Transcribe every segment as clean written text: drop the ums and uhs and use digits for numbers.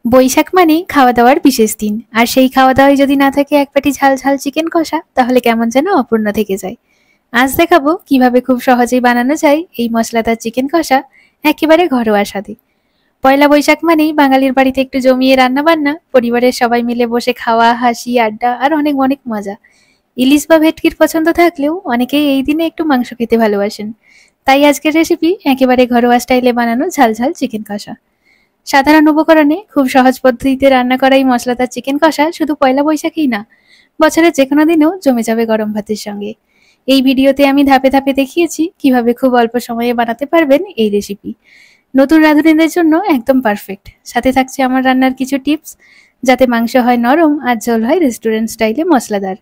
বৈশাখ মানেই খাওয়া দাওয়ার বিশেষ দিন, আর সেই খাওয়া দাওয়ায় যদি না থাকে এক পাটি ঝাল ঝাল চিকেন কষা, তাহলে কেমন যেন অপূর্ণ থেকে যায়। আজ দেখাবো কিভাবে খুব সহজেই বানানো যায় এই মশলাদার চিকেন কষা, একেবারে ঘরোয়া স্বাদে। পয়লা বৈশাখ মানেই বাঙালির বাড়িতে একটু জমিয়ে রান্না বান্না, পরিবারের সবাই মিলে বসে খাওয়া, হাসি, আড্ডা আর অনেক অনেক মজা। ইলিশ বা ভেটকির পছন্দ থাকলেও অনেকেই এই দিনে একটু মাংস খেতে ভালোবাসেন। তাই আজকের রেসিপি একেবারে ঘরোয়া স্টাইলে বানানো ঝাল ঝাল চিকেন কষা। সাধারণ উপকরণে খুব সহজ পদ্ধতিতে রান্না করা এই মশলাদার চিকেন কষা শুধু পয়লা বৈশাখেই না, বছরের যেকোনো দিনেও জমে যাবে গরম ভাতের সঙ্গে। এই ভিডিওতে আমি ধাপে ধাপে দেখিয়েছি কিভাবে খুব অল্প সময়ে বানাতে পারবেন এই রেসিপি। নতুন রাঁধুনিদের জন্য একদম পারফেক্ট। সাথে থাকছে আমার রান্নার কিছু টিপস, যাতে মাংস হয় নরম আর ঝোল হয় রেস্টুরেন্ট স্টাইলে মশলাদার।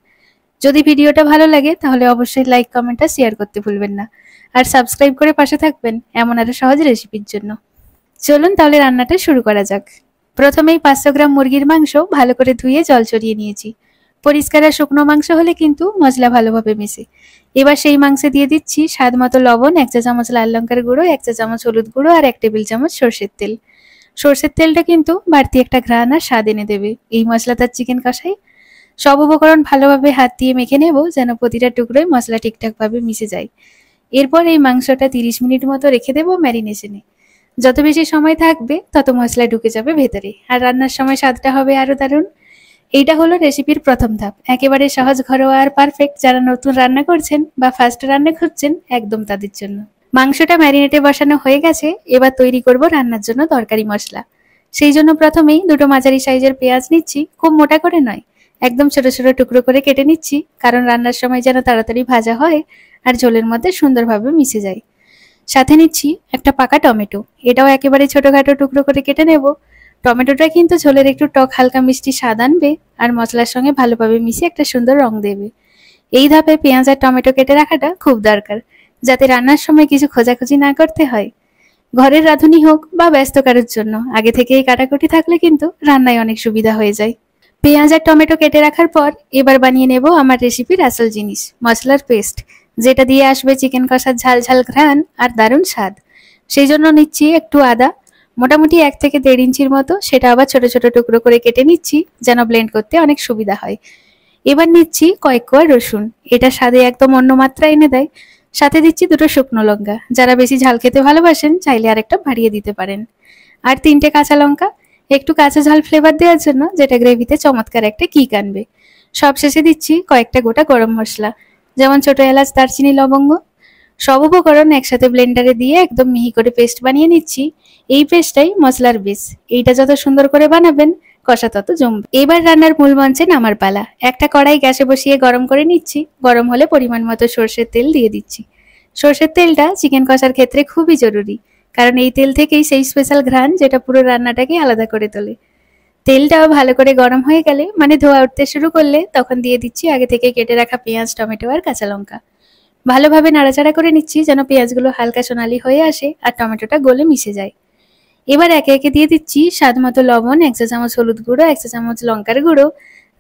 যদি ভিডিওটা ভালো লাগে তাহলে অবশ্যই লাইক, কমেন্ট আর শেয়ার করতে ভুলবেন না। আর সাবস্ক্রাইব করে পাশে থাকবেন এমন আরো সহজ রেসিপির জন্য। চলুন তাহলে রান্নাটা শুরু করা যাক। প্রথমেই 500 গ্রাম মুরগির মাংস ভালো করে ধুয়ে জল ছড়িয়ে নিয়েছি। পরিষ্কার আর শুকনো মাংস হলে কিন্তু মশলা ভালোভাবে মেশে। এবার সেই মাংসে দিয়ে দিচ্ছি স্বাদ মতো লবণ, 1 চা চামচ লাল লঙ্কার গুঁড়ো, 1 চা চামচ হলুদ গুঁড়ো আর 1 টেবিল চামচ সর্ষের তেল। সর্ষের তেলটা কিন্তু বাড়তি একটা ঘ্রাণ আর স্বাদ এনে দেবে এই মশলাদার চিকেন কষাই। সব উপকরণ ভালোভাবে হাত দিয়ে মেখে নেব, যেন প্রতিটা টুকরোয় মশলা ঠিকঠাকভাবে মিশে যায়। এরপর এই মাংসটা 30 মিনিট মতো রেখে দেবো ম্যারিনেশনে। যত বেশি সময় থাকবে তত মশলা ঢুকে যাবে ভেতরে, আর রান্নার সময় স্বাদটা হবে আরো দারুণ। এইটা হলো রেসিপির প্রথম ধাপ, একেবারে সহজ, ঘরোয়া আর পারফেক্ট যারা নতুন রান্না করছেন বা ফার্স্ট রান্না খুঁজছেন, একদম তাদের জন্য। মাংসটা ম্যারিনেটে বসানো হয়ে গেছে, এবার তৈরি করব রান্নার জন্য তরকারি মশলা। সেই জন্য প্রথমেই দুটো মাঝারি সাইজের পেঁয়াজ নিচ্ছি, খুব মোটা করে নয়, একদম ছোট ছোট টুকরো করে কেটে নিচ্ছি, কারণ রান্নার সময় যেন তাড়াতাড়ি ভাজা হয় আর ঝোলের মধ্যে সুন্দরভাবে মিশে যায়। সাথে নিচ্ছি একটা পাকা টমেটো, এটাও একেবারে ছোটখাটো টুকরো করে কেটে নেব। টমেটোটা কিন্তু ঝোলের একটু টক হালকা মিষ্টি স্বাদ আনবে আর মশলার সঙ্গে ভালোভাবে মিশিয়ে একটা সুন্দর রং দেবে। এই ধাপে পেঁয়াজ আর টমেটো কেটে রাখাটা খুব দরকার, যাতে রান্নার সময় কিছু খোঁজাখুঁজি না করতে হয়। ঘরের রাঁধুনি হোক বা ব্যস্ত কারোর জন্য আগে থেকেই কাটাকুটি থাকলে কিন্তু রান্নায় অনেক সুবিধা হয়ে যায়। পেঁয়াজ আর টমেটো কেটে রাখার পর এবার বানিয়ে নেব আমার রেসিপির আসল জিনিস, মশলার পেস্ট, যেটা দিয়ে আসবে চিকেন কষার ঝাল ঝাল ঘ্রাণ আর দারুণ স্বাদ। সেই জন্য নিচ্ছি একটু আদা, মোটামুটি 1 থেকে 1.5 ইঞ্চির মতো, সেটা আবার ছোট ছোট টুকরো করে কেটে নিচ্ছি, যেন ব্লেন্ড করতে অনেক সুবিধা হয়। এবার নিচ্ছি কয়েক কোয়া রসুন, এটা স্বাদে একদম অন্য মাত্রা এনে দেয়। সাথে দিচ্ছি দুটো শুকনো লঙ্কা, যারা বেশি ঝাল খেতে ভালোবাসেন চাইলে আরেকটা বাড়িয়ে দিতে পারেন। আর 3টে কাঁচা লঙ্কা, একটু কাঁচা ঝাল ফ্লেভার দেওয়ার জন্য, যেটা গ্রেভিতে চমৎকার একটা কিক আনবে। সবশেষে দিচ্ছি কয়েকটা গোটা গরম মশলা, যেমন ছোট এলাচ, দারচিনি, লবঙ্গ। সব উপকরণ একসাথে ব্লেন্ডারে দিয়ে একদম মিহি করে পেস্ট বানিয়ে নিচ্ছি। এই পেস্টটাই মশলার বেস, এইটা যত সুন্দর করে বানাবেন কষা তত জমবে। এবার রান্নার মূল মঞ্চে নামার পালা। একটা কড়াই গ্যাসে বসিয়ে গরম করে নিচ্ছি, গরম হলে পরিমাণ মতো সর্ষের তেল দিয়ে দিচ্ছি। সর্ষের তেলটা চিকেন কষার ক্ষেত্রে খুবই জরুরি, কারণ এই তেল থেকেই সেই স্পেশাল ঘ্রাণ যেটা পুরো রান্নাটাকে আলাদা করে তোলে। তেলটাও ভালো করে গরম হয়ে গেলে, মানে ধোয়া উঠতে শুরু করলে, তখন দিয়ে দিচ্ছি আগে থেকে কেটে রাখা পেঁয়াজ, টমেটো আর কাঁচা লঙ্কা। ভালোভাবে নাড়াচাড়া করে নিচ্ছি, যেন পেঁয়াজগুলো হালকা সোনালি হয়ে আসে আর টমেটোটা গলে মিশে যায়। এবার একে একে দিয়ে দিচ্ছি স্বাদ মতো লবণ, 1 চা চামচ হলুদ গুঁড়ো, 1 চা চামচ লঙ্কার গুঁড়ো,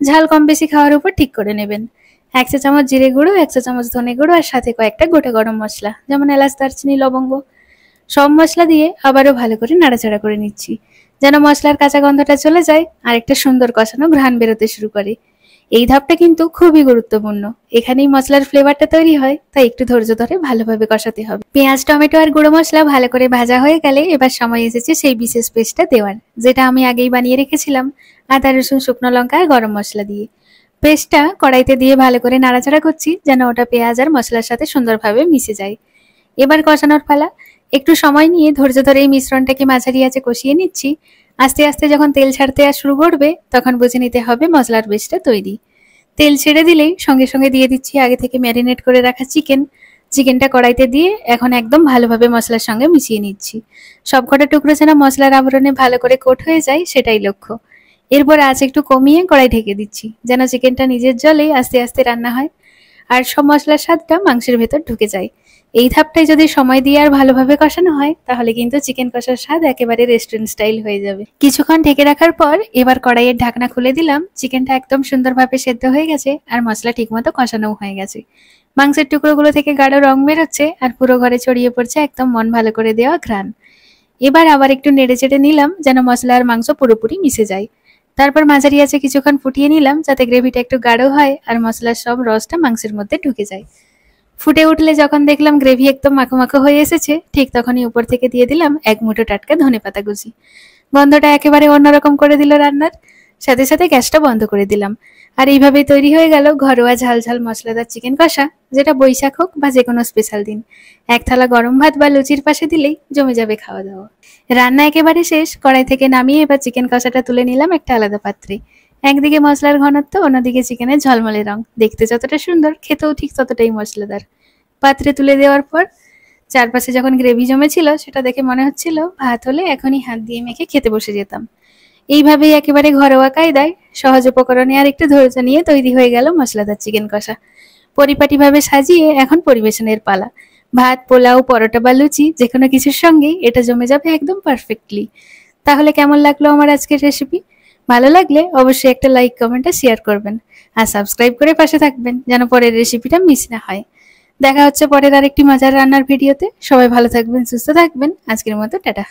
ঝাল কম বেশি খাওয়ার উপর ঠিক করে নেবেন। 1 চা চামচ জিরে গুঁড়ো, 1 চা চামচ ধনে গুঁড়ো আর সাথে কয়েকটা গোটা গরম মশলা, যেমন এলাচ, দারচিনি, লবঙ্গ। সব মশলা দিয়ে আবারও ভালো করে নাড়াচাড়া করে নিচ্ছি, যেন মশলার কাঁচা গন্ধটা চলে যায় আর একটা সুন্দর কষানো ঘ্রাণ বেরোতে শুরু করে। এই ধাপটা কিন্তু খুবই গুরুত্বপূর্ণ, এখানেই মশলার ফ্লেভারটা তৈরি হয়, তাই একটু ধৈর্য ধরে ভালোভাবে কষাতে হবে। পেঁয়াজ, টমেটো আর গুঁড়ো মশলা ভালো করে ভাজা হয়ে গেলে এবার সময় এসেছে সেই বিশেষ পেস্টটা দেওয়ার, যেটা আমি আগেই বানিয়ে রেখেছিলাম আদা, রসুন, শুকনো লঙ্কা আর গরম মশলা দিয়ে। পেস্টটা কড়াইতে দিয়ে ভালো করে নাড়াচাড়া করছি, যেন ওটা পেঁয়াজ আর মশলার সাথে সুন্দরভাবে মিশে যায়। এবার কষানোর পালা। একটু সময় নিয়ে ধৈর্য ধরে এই মিশ্রণটাকে মাঝারি আঁচে কষিয়ে নিচ্ছি। আস্তে আস্তে যখন তেল ছাড়তে শুরু করবে, তখন বুঝে নিতে হবে মশলার পেস্টটা তৈরি। তেল ছেড়ে দিলেই সঙ্গে সঙ্গে দিয়ে দিচ্ছি আগে থেকে ম্যারিনেট করে রাখা চিকেন। চিকেনটা কড়াইতে দিয়ে এখন একদম ভালোভাবে মশলার সঙ্গে মিশিয়ে নিচ্ছি। সবকটা টুকরো যেন মশলার আবরণে ভালো করে কোট হয়ে যায়, সেটাই লক্ষ্য। এরপর আঁচ একটু কমিয়ে কড়াই ঢেকে দিচ্ছি, যেন চিকেনটা নিজের জলেই আস্তে আস্তে রান্না হয় আর সব মশলার স্বাদটা মাংসের ভেতর ঢুকে যায়। এই ধাপটাই যদি সময় দিয়ে আর ভালোভাবে কষানো হয়, তাহলে কিন্তু চিকেন কষার স্বাদ একেবারে রেস্টুরেন্ট স্টাইল হয়ে যাবে। কিছুক্ষণ ঢেকে রাখার পর এবার কড়াইয়ের ঢাকনা খুলে দিলাম। চিকেনটা একদম সুন্দরভাবে সেদ্ধ হয়ে গেছে আর মশলা ঠিকমতো কষানোও হয়ে গেছে। মাংসের টুকরোগুলো থেকে গাঢ় রং বেরোচ্ছে আর পুরো ঘরে ছড়িয়ে পড়ছে একদম মন ভালো করে দেওয়া ঘ্রাণ। এবার আবার একটু নেড়ে চেড়ে নিলাম যেন মশলা আর মাংস পুরোপুরি মিশে যায়। তারপর মাঝারি আছে কিছুক্ষণ ফুটিয়ে নিলাম যাতে গ্রেভিটা একটু গাঢ় হয় আর মশলার সব রসটা মাংসের মধ্যে ঢুকে যায়। ফুটে উঠলে যখন দেখলাম গ্রেভি একদম মাখো মাখো হয়ে এসেছে, ঠিক তখনই উপর থেকে দিয়ে দিলাম এক মুঠো টাটকা ধনেপাতা কুচি। গন্ধটা একেবারে অন্যরকম করে দিল রান্নার। সাথে সাথে গ্যাসটা বন্ধ করে দিলাম। আর এইভাবেই তৈরি হয়ে গেল ঘরোয়া ঝাল ঝাল মশলাদার চিকেন কষা, যেটা বৈশাখ হোক বা যে কোনো স্পেশাল দিন এক থালা গরম ভাত বা লুচির পাশে দিলেই জমে যাবে খাওয়া দাওয়া। রান্না একেবারে শেষ, কড়াই থেকে নামিয়ে এবার চিকেন কষাটা তুলে নিলাম একটা আলাদা পাত্রে। একদিকে মশলার ঘনত্ব, অন্যদিকে চিকেনের ঝলমলে রং, দেখতে যতটা সুন্দর খেতেও ঠিক ততটাই মশলাদার। পাত্রে তুলে দেওয়ার পর চারপাশে যখন গ্রেভি জমেছিল সেটা দেখে মনে হচ্ছিল ভাত হলে এখনই হাত দিয়ে মেখে খেতে বসে যেতাম। এইভাবেই একেবারে ঘরোয়া কায়দায় সহজ উপকরণে আর একটু ধৈর্য নিয়ে তৈরি হয়ে গেল মশলাদার চিকেন কষা। পরিপাটিভাবে সাজিয়ে এখন পরিবেশনের পালা। ভাত, পোলাও, পরোটা বা লুচি যে কোনো কিছুর সঙ্গেই এটা জমে যাবে একদম পারফেক্টলি। তাহলে কেমন লাগলো আমার আজকের রেসিপি? ভালো লাগলে অবশ্যই একটা লাইক, কমেন্ট আর শেয়ার করবেন। আর সাবস্ক্রাইব করে পাশে থাকবেন যেন পরের রেসিপিটা মিস না হয়। দেখা হচ্ছে পরের আরেকটি মজার রান্নার ভিডিওতে। সবাই ভালো থাকবেন, সুস্থ থাকবেন। আজকের মতো টাটা।